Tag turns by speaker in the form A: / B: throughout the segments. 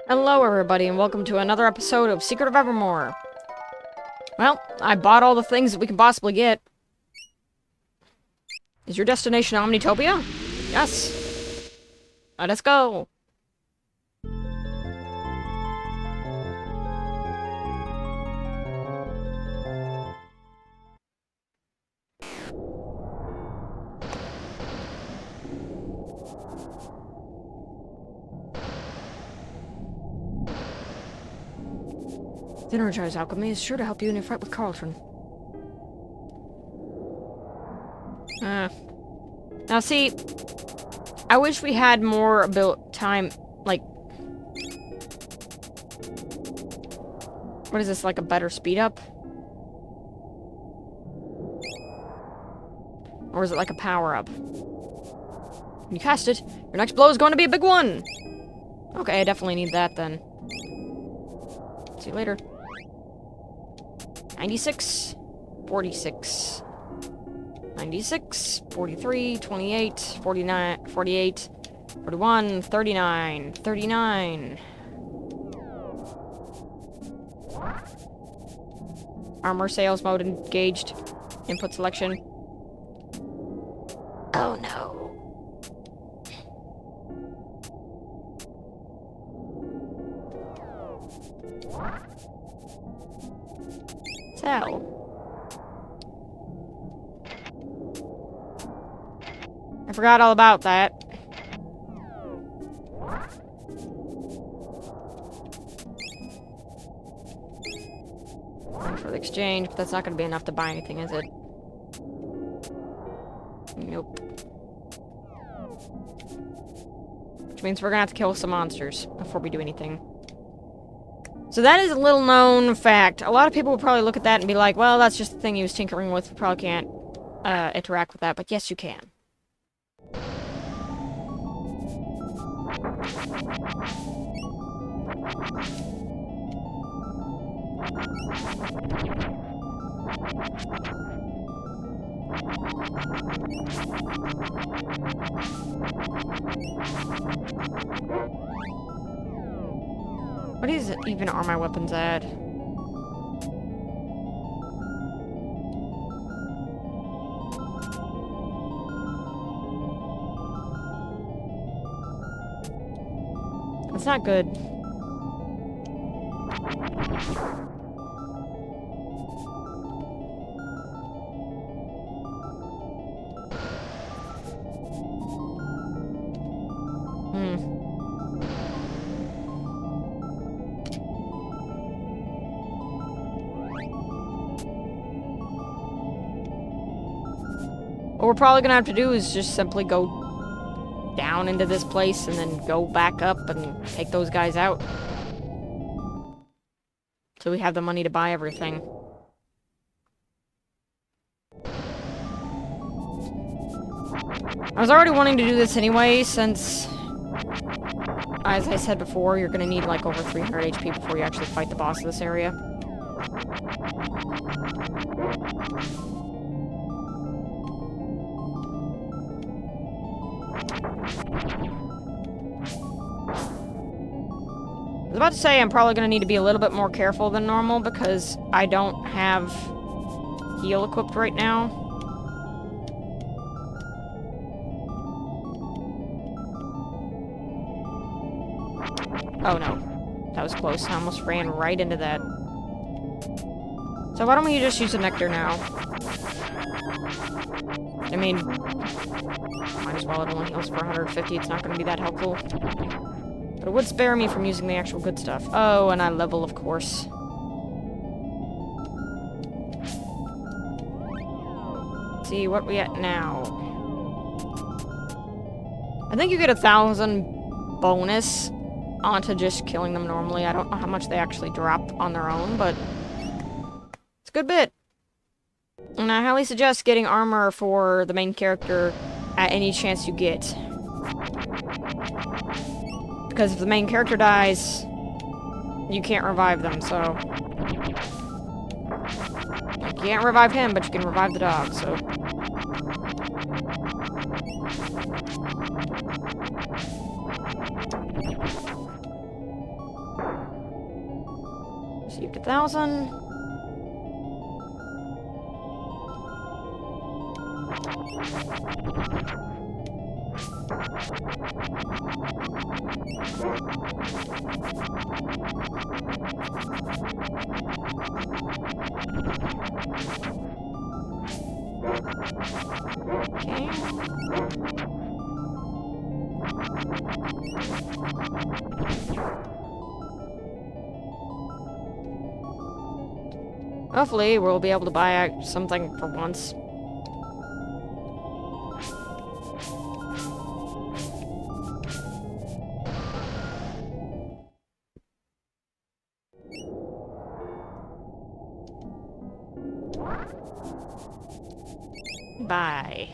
A: Hello everybody and welcome to another episode of Secret of Evermore. Well, I bought all the things that we can possibly get. Is your destination Omnitopia? Yes. Let us go. The Energized Alchemy is sure to help you in your fight with Carlton. Now see, I wish we had more time, like... What is this, like a better speed up? Or is it like a power up? When you cast it, your next blow is going to be a big one! Okay, I definitely need that then. See you later. 96, 46, 96, 43, 28, 49, 48, 41, 39, 39. Armor sales mode engaged. Input selection. Oh no. Sell. I forgot all about that. For the exchange, but that's not going to be enough to buy anything, is it? Nope. Which means we're going to have to kill some monsters before we do anything. So that is a little known fact. A lot of people will probably look at that and be like, well, that's just the thing he was tinkering with. We probably can't interact with that, but yes, you can. What is it even are my weapons at? That's not good. What we're probably gonna have to do is just simply go down into this place and then go back up and take those guys out. So we have the money to buy everything. I was already wanting to do this anyway, since, as I said before, you're gonna need like over 300 HP before you actually fight the boss of this area. I was about to say I'm probably going to need to be a little bit more careful than normal because I don't have heal equipped right now. Oh no. That was close. I almost ran right into that. So why don't we just use the nectar now? I mean, might as well. It only heals for 150. It's not going to be that helpful. But it would spare me from using the actual good stuff. Oh, and I level, of course. Let's see, what we at now? I think you get 1,000 bonus onto just killing them normally. I don't know how much they actually drop on their own, but it's a good bit. And I highly suggest getting armor for the main character at any chance you get. Because if the main character dies, you can't revive them, so... You can't revive him, but you can revive the dog, so... Received 1,000. Okay. Hopefully, we'll be able to buy something for once. Buy.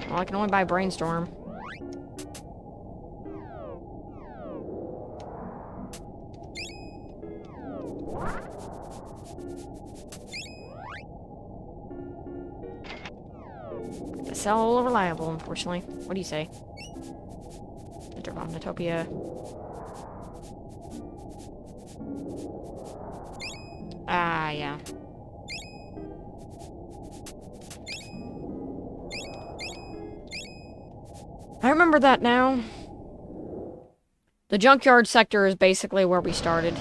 A: Well, I can only buy Brainstorm. Sell reliable, unfortunately. What do you say? Interbombnotopia. Ah, yeah. I remember that now. The junkyard sector is basically where we started.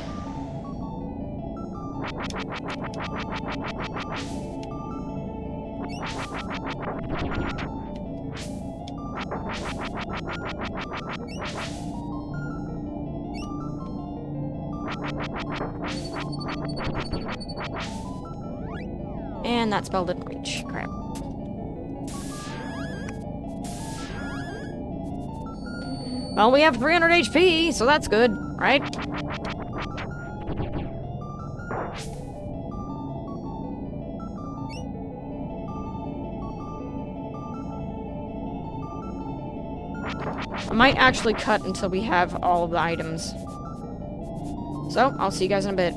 A: And that spell didn't reach. Crap. Well, we have 300 HP, so that's good, right? I might actually cut until we have all of the items. So, I'll see you guys in a bit.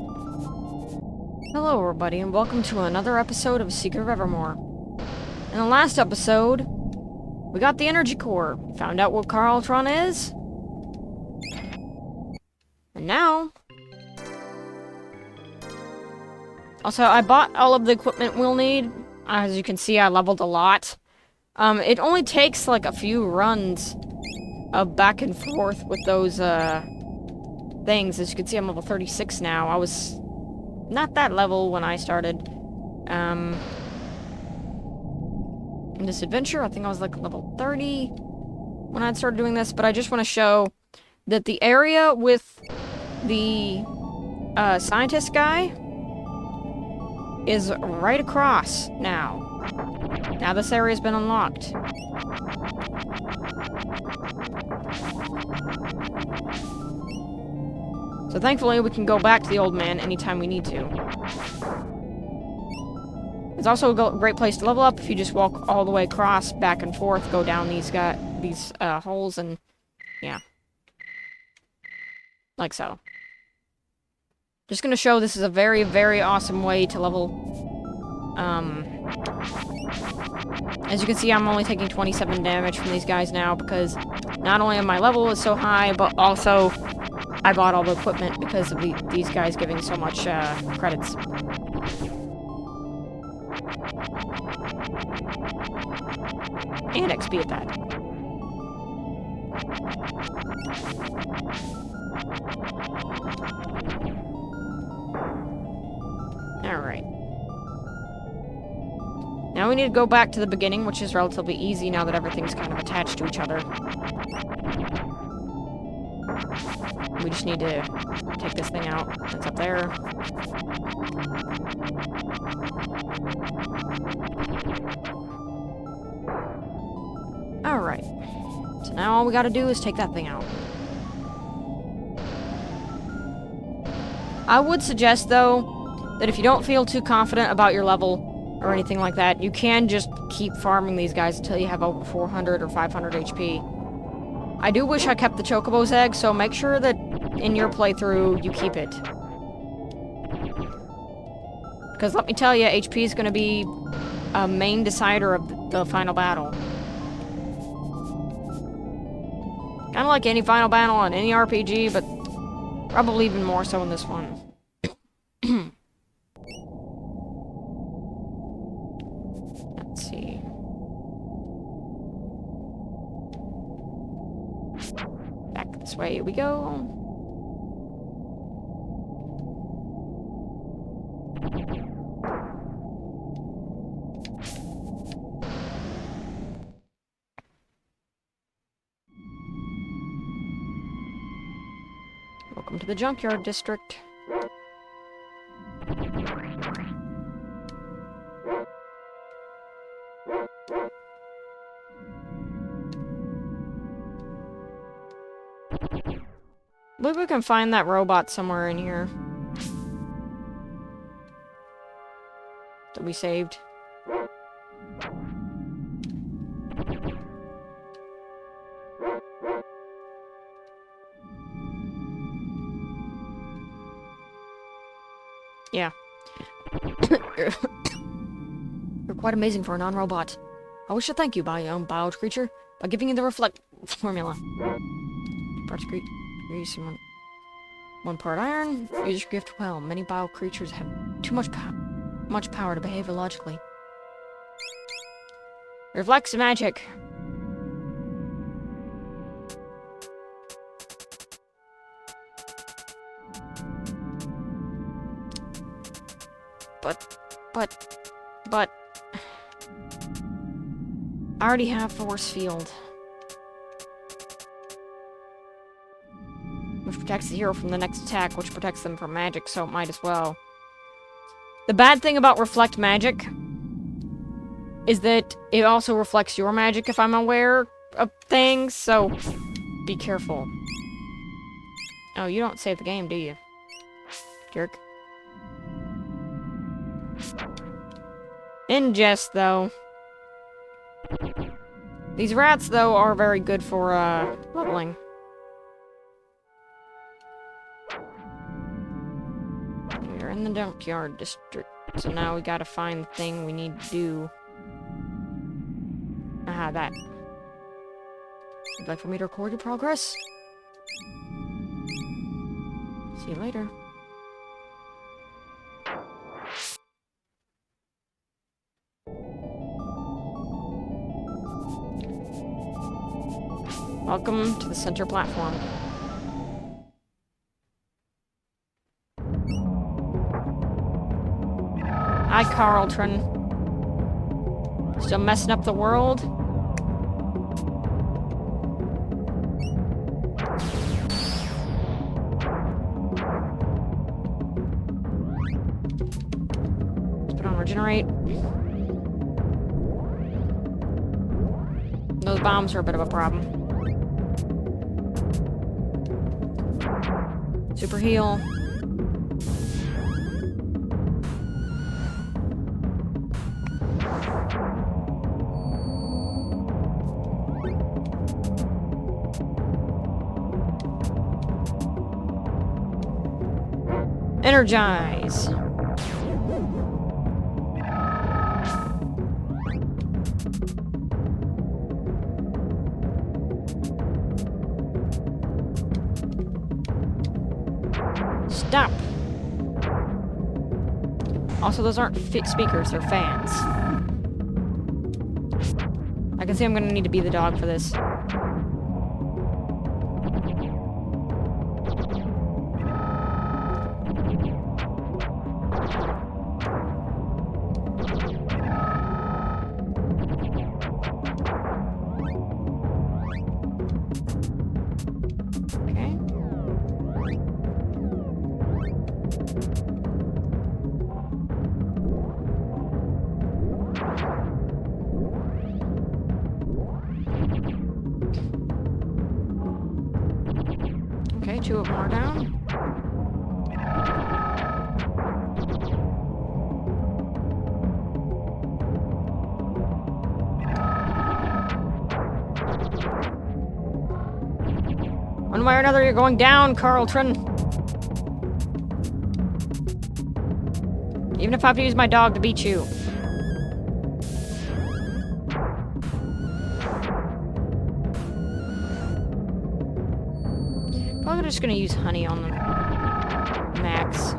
A: Hello, everybody, and welcome to another episode of Secret of Evermore. In the last episode, we got the energy core, found out what Carltron is, and now... Also, I bought all of the equipment we'll need. As you can see, I leveled a lot. It only takes, like, a few runs back and forth with those, things. As you can see, I'm level 36 now. I was not that level when I started. In this adventure, I think I was, like, level 30 when I started doing this, but I just want to show that the area with the, scientist guy is right across now. Now this area's been unlocked. So thankfully we can go back to the old man anytime we need to. It's also a great place to level up if you just walk all the way across, back and forth, go down these holes, and yeah. Like so. Just gonna show this is a very, very awesome way to level. As you can see, I'm only taking 27 damage from these guys now because not only am my level is so high, but also I bought all the equipment because of these guys giving so much credits. And XP at that. Alright. Now we need to go back to the beginning, which is relatively easy now that everything's kind of attached to each other. We just need to take this thing out that's up there. Alright. So now all we gotta do is take that thing out. I would suggest, though, that if you don't feel too confident about your level or anything like that, you can just keep farming these guys until you have over 400 or 500 HP. I do wish I kept the Chocobo's egg, so make sure that in your playthrough you keep it. Because let me tell you, HP is going to be a main decider of the final battle. Kind of like any final battle on any RPG, but Probably even more so in this one. Let's see. Back this way we go. Welcome to the Junkyard District. I believe we can find that robot somewhere in here. That we saved. Yeah. You're quite amazing for a non-robot. I wish to thank you, bio creature, by giving you the reflect formula. Parts grease and one part iron. Use your gift well. Many bio creatures have too much power to behave illogically. Reflex magic. But... I already have force field. Which protects the hero from the next attack, which protects them from magic, so it might as well. The bad thing about reflect magic is that it also reflects your magic if I'm aware of things, so be careful. Oh, you don't save the game, do you? Jerk. In jest, though. These rats, though, are very good for, leveling. We're in the Junkyard District, so now we gotta find the thing we need to do. Aha, that. Would you like for me to record your progress? See you later. Welcome to the center platform. Hi, Carlton. Still messing up the world? Let's put on regenerate. Those bombs are a bit of a problem. Super heal. Energize. Stop. Also, those aren't speakers, they're fans. I can see I'm gonna need to be the dog for this. Okay, 2 of them are down. One way or another, you're going down, Carlton. Even if I have to use my dog to beat you. Probably just gonna use honey on them. Max.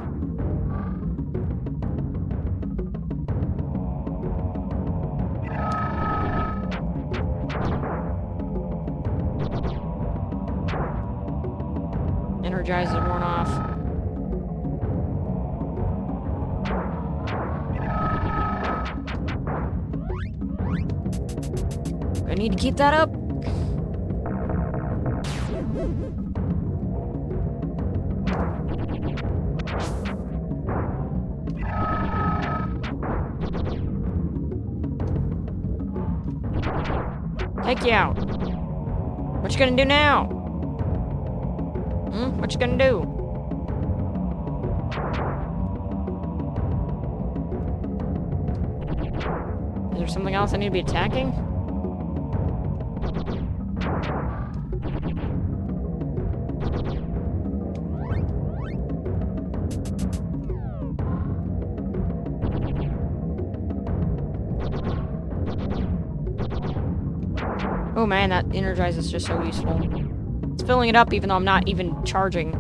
A: Energizer worn off. I need to keep that up. Take you out. What you gonna do now? What you gonna do? Is there something else I need to be attacking? Oh man, that Energize is just so useful. It's filling it up even though I'm not even charging.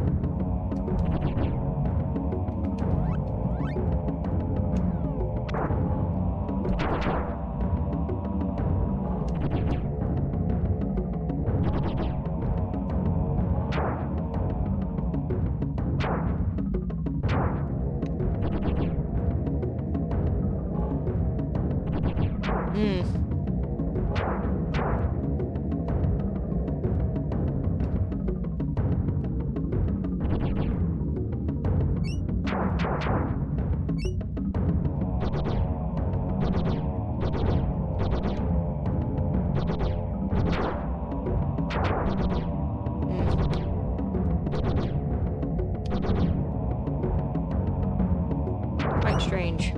A: Quite strange.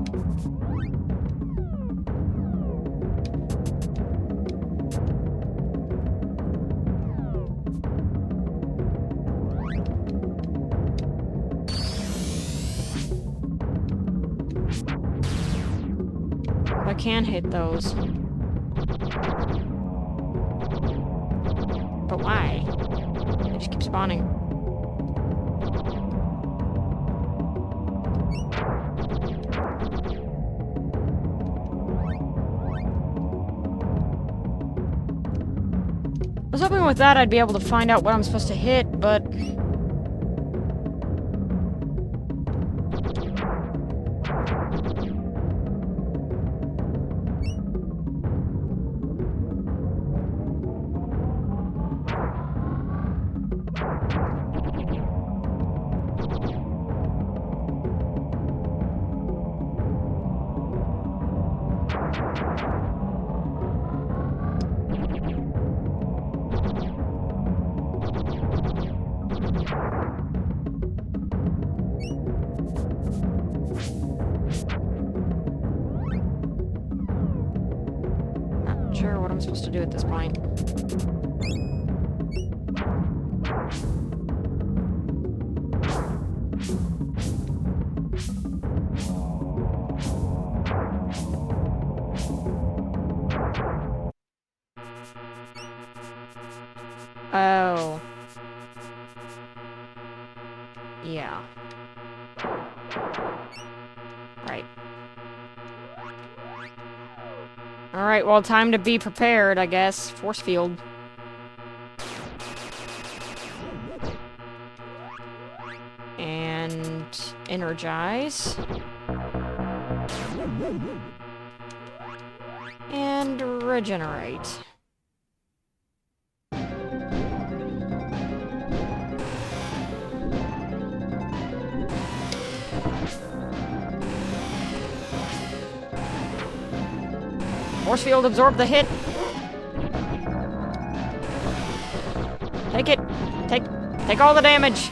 A: I can hit those. But why? They just keep spawning. I was hoping with that I'd be able to find out what I'm supposed to hit, but... Not sure what I'm supposed to do at this point. Oh. Yeah. Right. Alright, well, time to be prepared, I guess. Force field. And... energize. And regenerate. Force field, absorb the hit. Take it. Take all the damage.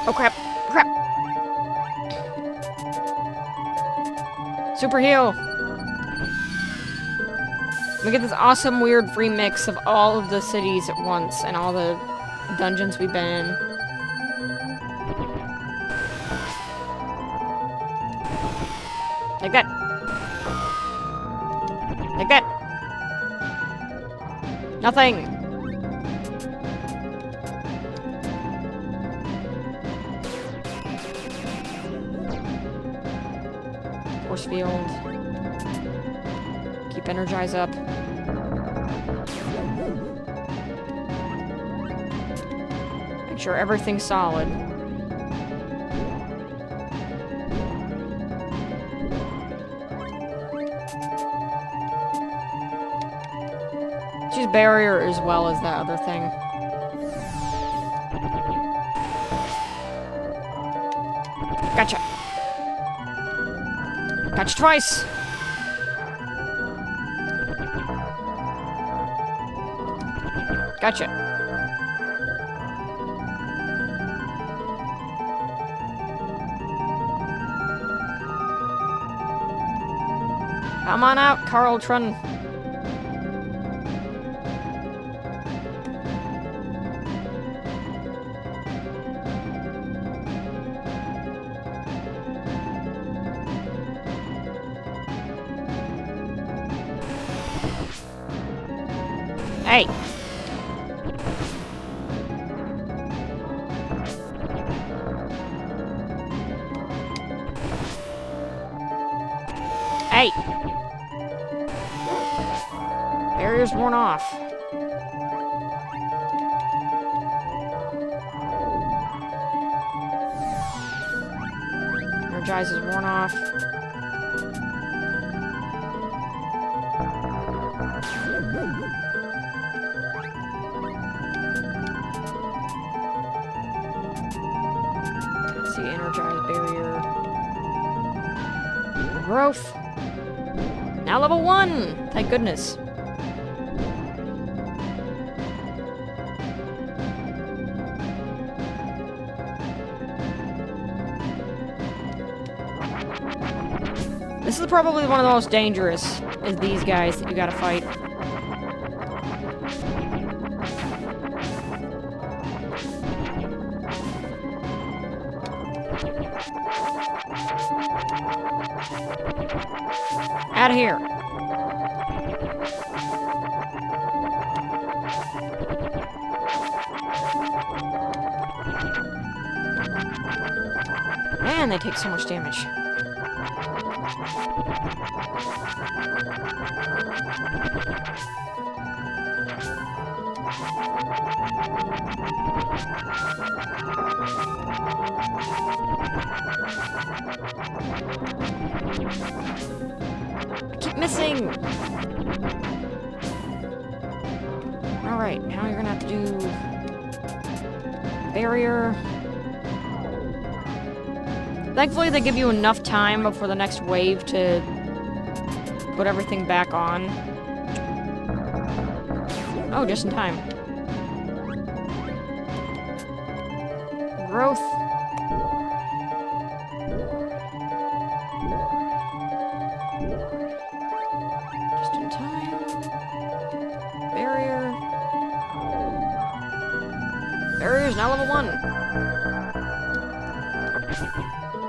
A: Oh crap. Crap. Super heal. We get this awesome, weird free mix of all of the cities at once and all the dungeons we've been in. Like that. Like that. Nothing. Force field. Keep energize up. Make sure everything's solid. Use barrier as well as that other thing. Gotcha. Gotcha twice. Gotcha. Come on out, Carltron. Hey! Hey! Barrier's worn off. Energize is worn off. Let's see, energize barrier. Growth. Now level 1! Thank goodness. This is probably one of the most dangerous, is these guys that you gotta fight. Out of here. Man, they take so much damage. I keep missing! Alright, now you're gonna have to do... barrier. Thankfully, they give you enough time before the next wave to put everything back on. Oh, just in time. Growth. Just in time. Barrier. Barrier's now level 1.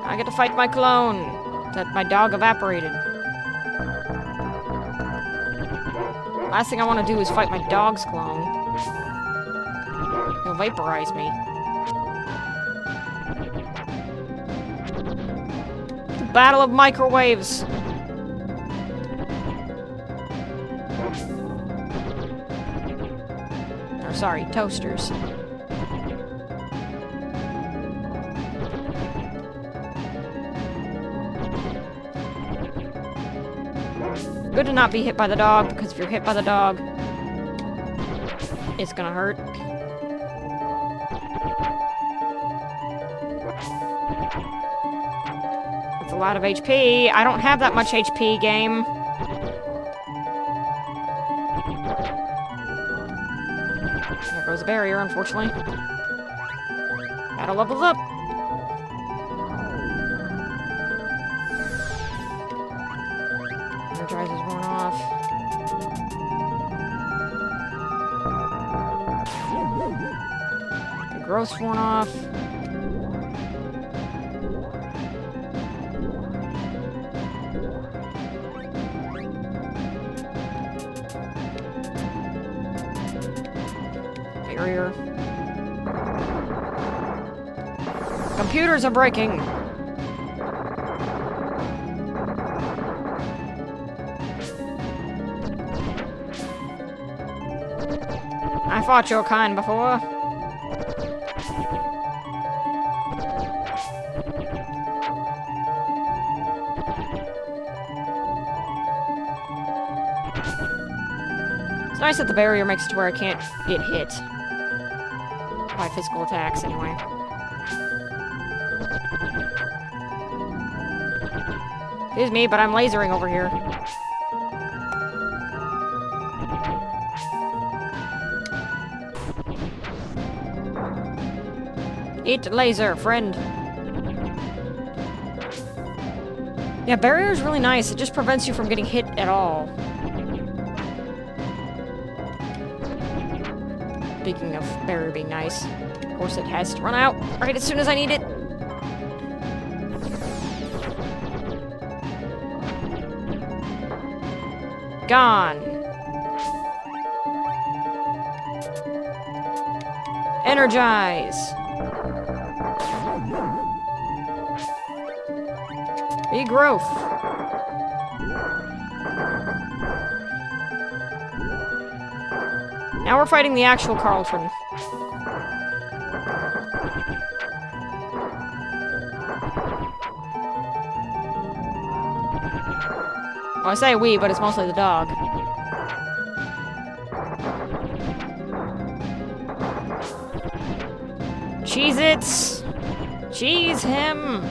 A: I get to fight my clone that my dog evaporated. Last thing I want to do is fight my dog's clone. He'll vaporize me. The Battle of Microwaves. Or sorry, toasters. Good to not be hit by the dog, because if you're hit by the dog, it's gonna hurt. That's a lot of HP. I don't have that much HP, game. There goes a barrier, unfortunately. Battle levels up. Energize is worn off. The growth's worn off. barrier. Computers are breaking! I fought your kind before. It's nice that the barrier makes it to where I can't get hit. By physical attacks, anyway. Excuse me, but I'm lasering over here. Eat laser, friend. Yeah, barrier's really nice. It just prevents you from getting hit at all. Speaking of barrier being nice, of course it has to run out right as soon as I need it. Gone. Energize. Regrowth. Now we're fighting the actual Carlton. Well, I say we, but it's mostly the dog. Cheez-Its! Cheese him!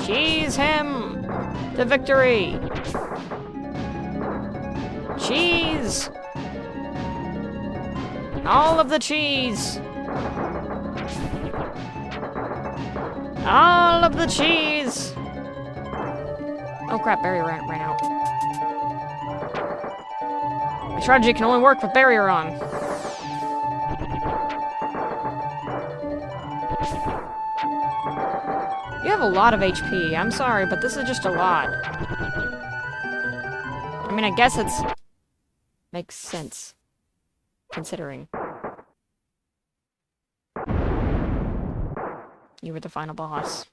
A: Cheese him! To victory! Cheese! All of the cheese! All of the cheese! Oh crap, barrier ran out. My strategy can only work with barrier on. You have a lot of HP. I'm sorry, but this is just a lot. I mean, I guess it's... makes sense. Considering. You were the final boss.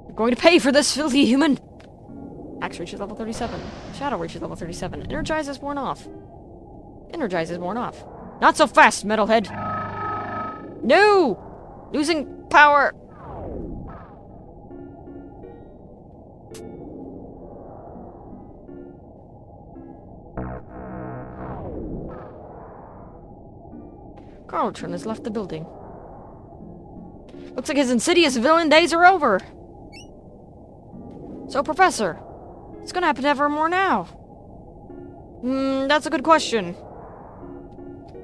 A: You're going to pay for this, filthy human! Axe reaches level 37. Shadow reaches level 37. Energize is worn off. Energize is worn off. Not so fast, metalhead! No! Losing power! Carlton has left the building. Looks like his insidious villain days are over. So, Professor, what's gonna happen to Evermore now? That's a good question.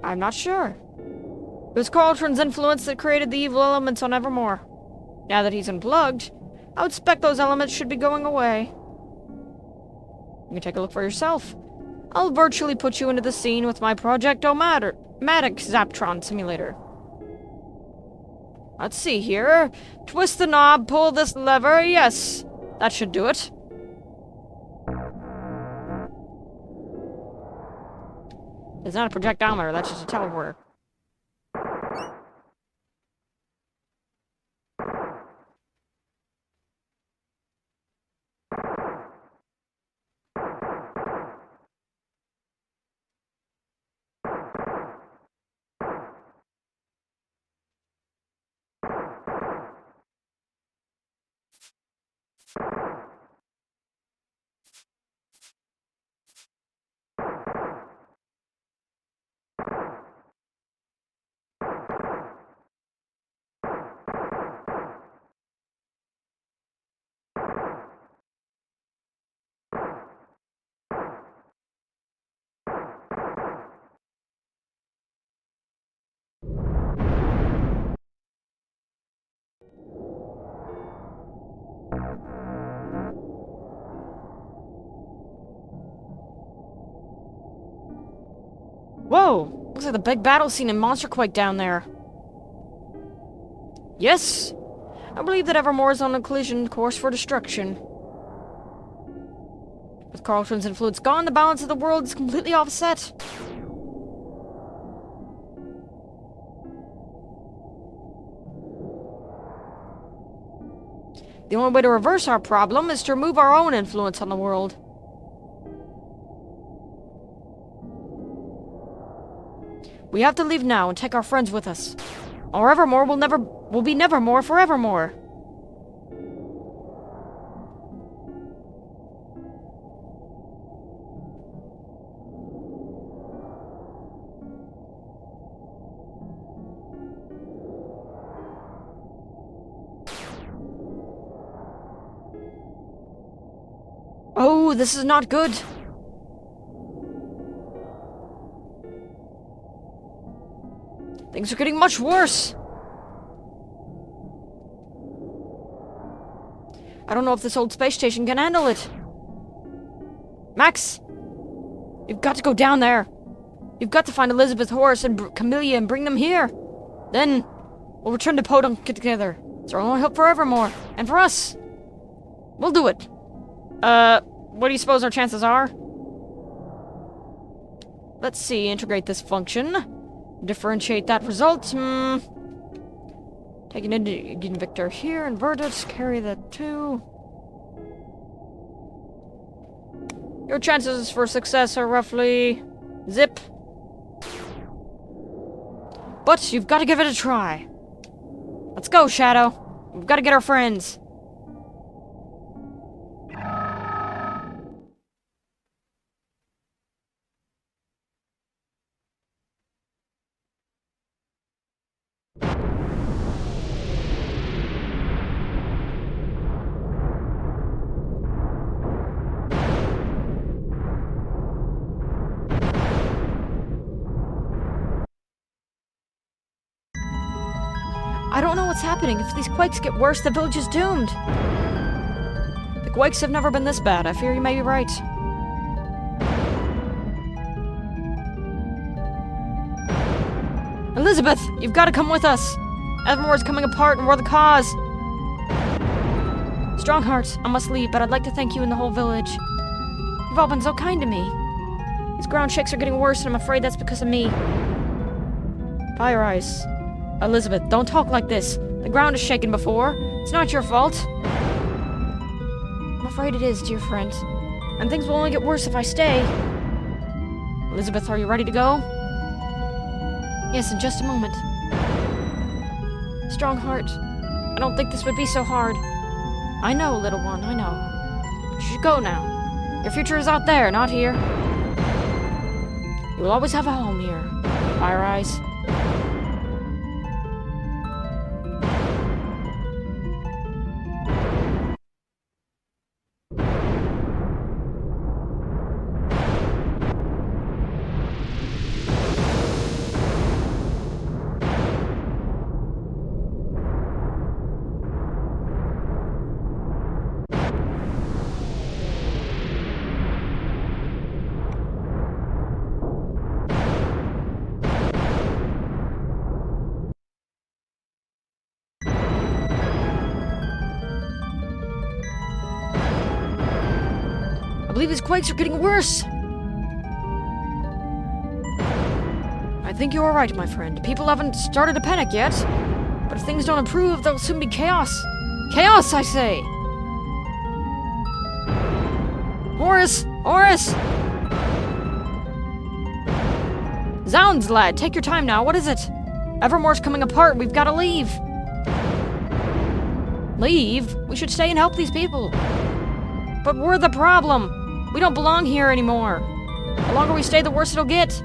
A: I'm not sure. It was Carlton's influence that created the evil elements on Evermore. Now that he's unplugged, I would expect those elements should be going away. You can take a look for yourself. I'll virtually put you into the scene with my Project-O-Matic Zaptron simulator. Let's see here. Twist the knob, pull this lever, yes. That should do it. It's not a projectometer, that's just a teleporter. Whoa! Looks like the big battle scene in Monster Quake down there. Yes! I believe that Evermore is on a collision course for destruction. With Carlton's influence gone, the balance of the world is completely offset. The only way to reverse our problem is to remove our own influence on the world. We have to leave now and take our friends with us. Or Evermore will be nevermore forevermore. Oh, this is not good. Things are getting much worse. I don't know if this old space station can handle it. Max! You've got to go down there. You've got to find Elizabeth, Horace, and Camellia and bring them here. Then, we'll return to Podunk together. It's our only hope for Evermore. And for us. We'll do it. What do you suppose our chances are? Let's see, integrate this function. Differentiate that result. Take an Invictor here, invert it, carry that too. Your chances for success are roughly... zip. But you've got to give it a try. Let's go, Shadow. We've got to get our friends. I don't know what's happening. If these quakes get worse, the village is doomed. The quakes have never been this bad. I fear you may be right. Elizabeth, you've got to come with us. Evermore's coming apart and we're the cause. Strongheart, I must leave, but I'd like to thank you and the whole village. You've all been so kind to me. These ground shakes are getting worse, and I'm afraid that's because of me. Fire Eyes. Elizabeth, don't talk like this. The ground has shaken before. It's not your fault. I'm afraid it is, dear friend. And things will only get worse if I stay. Elizabeth, are you ready to go? Yes, in just a moment. Strongheart, I don't think this would be so hard. I know, little one, I know. But you should go now. Your future is out there, not here. You will always have a home here. Fire Eyes. I believe these quakes are getting worse. I think you are right, my friend. People haven't started to panic yet. But if things don't improve, there'll soon be chaos. Chaos, I say! Horace! Horace! Zounds, lad, take your time now. What is it? Evermore's coming apart. We've got to leave. Leave? We should stay and help these people. But we're the problem. We don't belong here anymore. The longer we stay, the worse it'll get.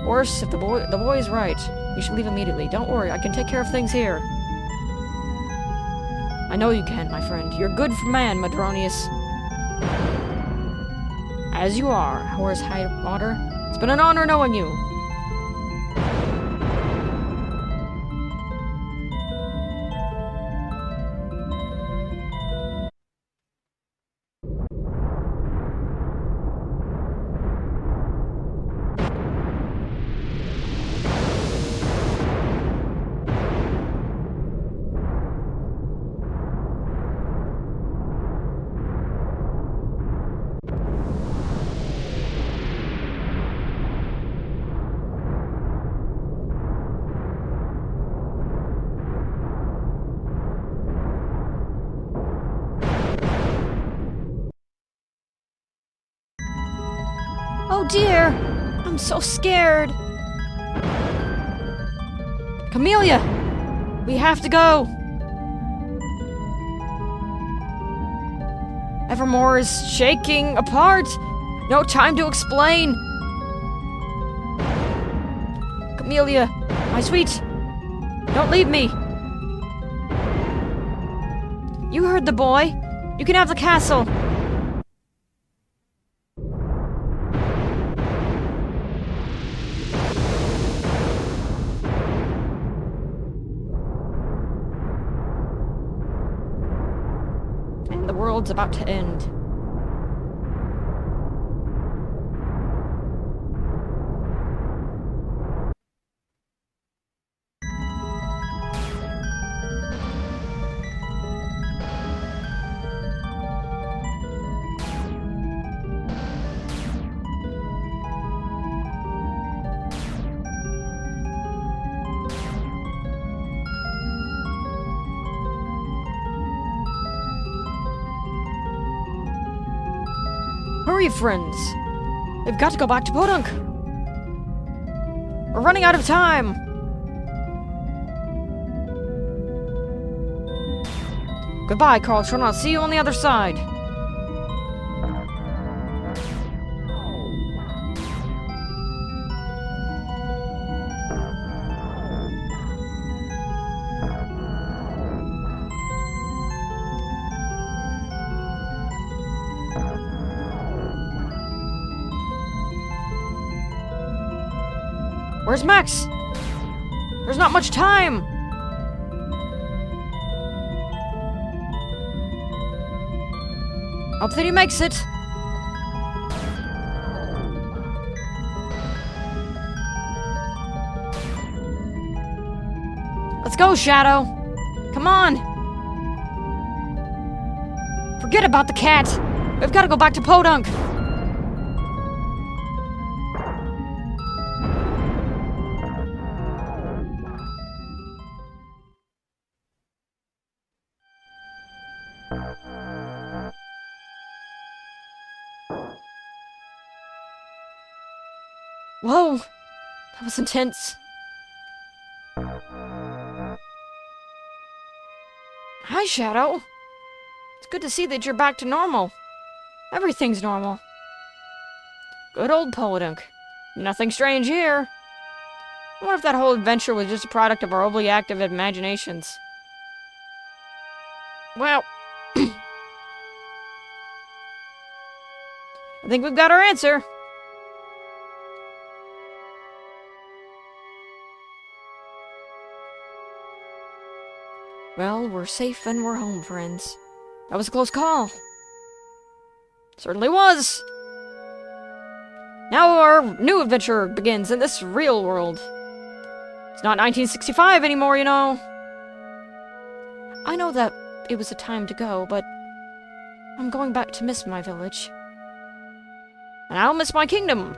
A: Worse, if the boy is right. You should leave immediately. Don't worry, I can take care of things here. I know you can, my friend. You're a good man, Madronius. As you are, Horace Highwater. It's been an honor knowing you. Oh dear! I'm so scared! Camellia! We have to go! Evermore is shaking apart! No time to explain! Camellia, my sweet! Don't leave me! You heard the boy! You can have the castle! And the world's about to end. Hurry, friends! We've got to go back to Podunk! We're running out of time! Goodbye, Carltron. I'll see you on the other side. Where's Max? There's not much time! Hope that he makes it. Let's go, Shadow. Come on. Forget about the cat. We've got to go back to Podunk. Whoa, that was intense. Hi, Shadow. It's good to see that you're back to normal. Everything's normal. Good old Podunk. Nothing strange here. I wonder if that whole adventure was just a product of our overly active imaginations. Well, I think we've got our answer. Well, we're safe and we're home, friends. That was a close call. Certainly was. Now our new adventure begins in this real world. It's not 1965 anymore, you know. I know that it was a time to go, but I'm going back to miss my village. And I'll miss my kingdom.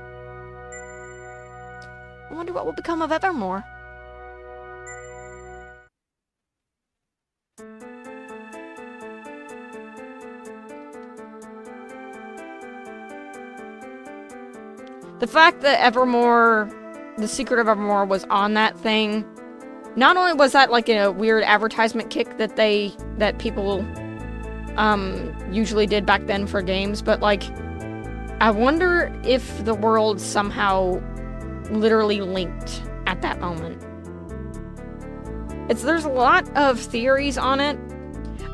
A: I wonder what will become of Evermore. The fact that Evermore, the Secret of Evermore was on that thing, not only was that like a weird advertisement kick that people usually did back then for games, but like, I wonder if the world somehow literally linked at that moment. There's a lot of theories on it.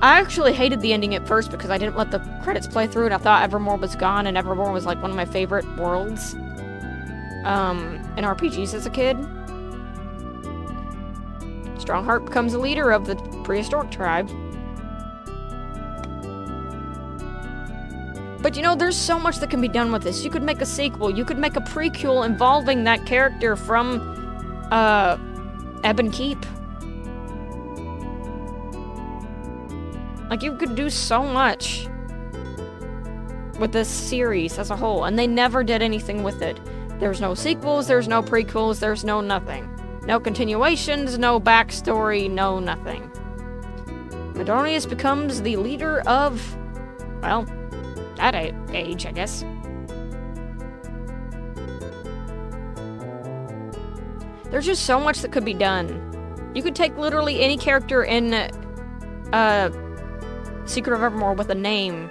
A: I actually hated the ending at first because I didn't let the credits play through and I thought Evermore was gone, and Evermore was like one of my favorite worlds in RPGs as a kid. Strongheart becomes the leader of the prehistoric tribe. But you know, there's so much that can be done with this. You could make a sequel, you could make a prequel involving that character from Ebon Keep. Like, you could do so much with this series as a whole, and they never did anything with it. There's no sequels, there's no prequels, there's no nothing. No continuations, no backstory, no nothing. Madonius becomes the leader of, well, that age, I guess. There's just so much that could be done. You could take literally any character in Secret of Evermore with a name,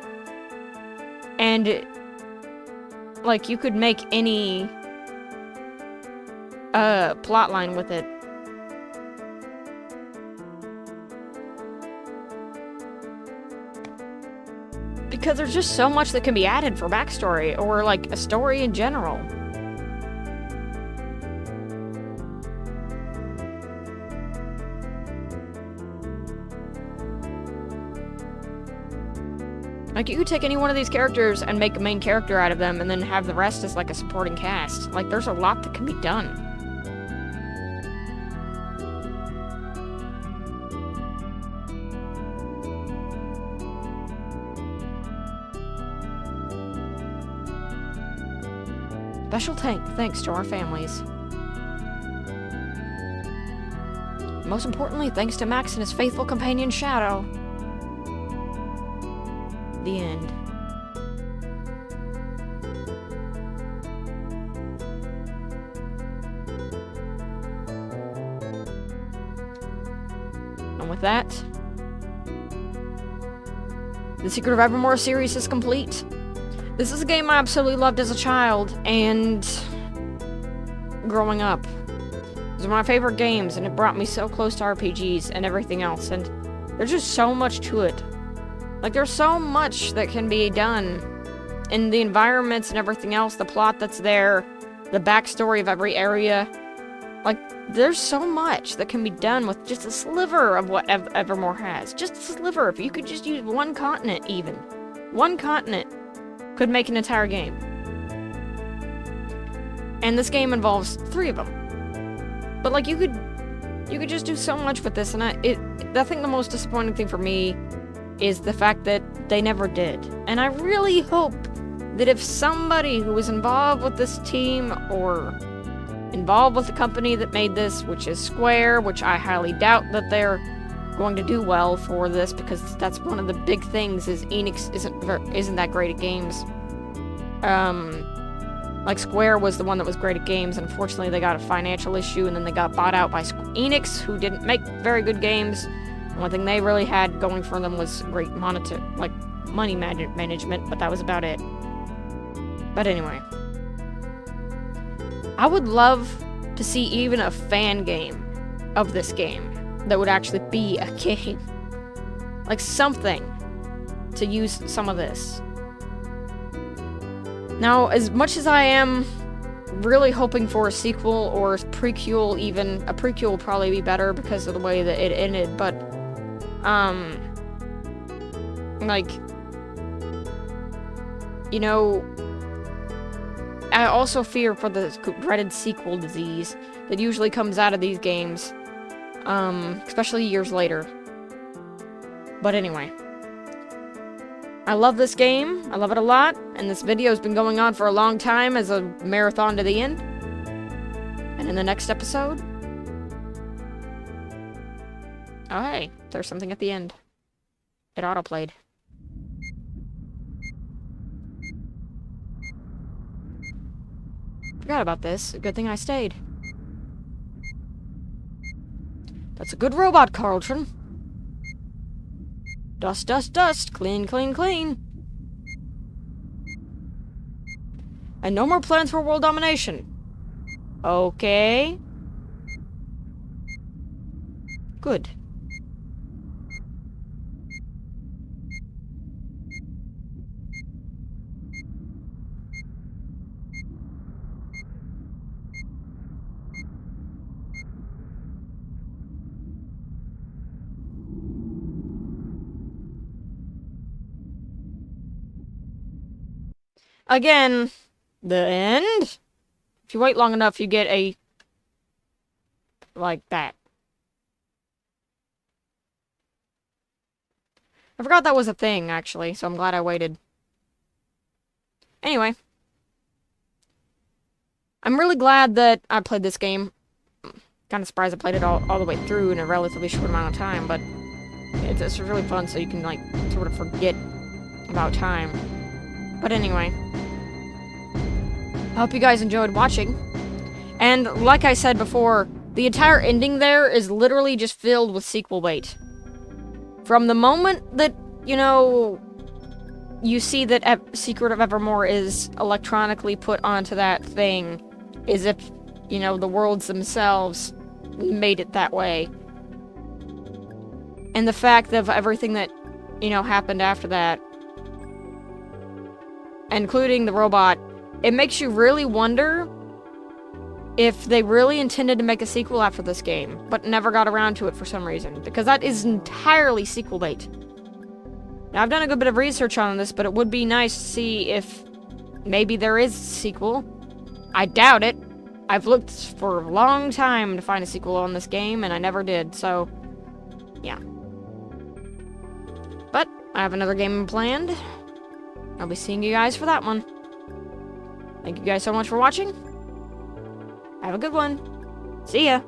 A: and like you could make any plotline with it. Because there's just so much that can be added for backstory, or like a story in general. Like, you could take any one of these characters and make a main character out of them, and then have the rest as, like, a supporting cast. Like, there's a lot that can be done. Special thanks to our families. Most importantly, thanks to Max and his faithful companion, Shadow. The end. And with that, the Secret of Evermore series is complete. This is a game I absolutely loved as a child and growing up. It was one of my favorite games, and it brought me so close to RPGs and everything else, and there's just so much to it. Like, there's so much that can be done in the environments and everything else, the plot that's there, the backstory of every area. Like, there's so much that can be done with just a sliver of what Evermore has. Just a sliver. If you could just use one continent, even. One continent could make an entire game. And this game involves 3 of them. But, like, you could just do so much with this, and I think the most disappointing thing for me is the fact that they never did. And I really hope that if somebody who was involved with this team, or involved with the company that made this, which is Square, which I highly doubt that they're going to do well for this, because that's one of the big things, is Enix isn't that great at games. Like, Square was the one that was great at games, and unfortunately they got a financial issue, and then they got bought out by Enix, who didn't make very good games. One thing they really had going for them was great money management, but that was about it. But anyway. I would love to see even a fan game of this game that would actually be a game. Like, something to use some of this. Now, as much as I am really hoping for a sequel or a prequel, even, a prequel would probably be better because of the way that it ended, but like, you know, I also fear for the dreaded sequel disease that usually comes out of these games, especially years later. But anyway, I love this game, I love it a lot, and this video has been going on for a long time as a marathon to the end. And in the next episode, oh hey, there's something at the end. It autoplayed. Forgot about this. Good thing I stayed. That's a good robot, Carlton. Dust, dust, dust. Clean, clean, clean. And no more plans for world domination. Okay. Good. Again, the end? If you wait long enough, you get a... like that. I forgot that was a thing, actually, so I'm glad I waited. Anyway. I'm really glad that I played this game. Kind of surprised I played it all the way through in a relatively short amount of time, but it's really fun, so you can, like, sort of forget about time. But anyway, I hope you guys enjoyed watching, And like I said before, the entire ending there is literally just filled with sequel bait. From the moment that, you know, you see that Secret of Evermore is electronically put onto that thing, as if, you know, the worlds themselves made it that way. And the fact of everything that, you know, happened after that, including the robot, it makes you really wonder if they really intended to make a sequel after this game, but never got around to it for some reason, because that is entirely sequel bait. Now, I've done a good bit of research on this, but it would be nice to see if maybe there is a sequel. I doubt it. I've looked for a long time to find a sequel on this game, and I never did, so yeah. But I have another game planned. I'll be seeing you guys for that one. Thank you guys so much for watching. Have a good one. See ya.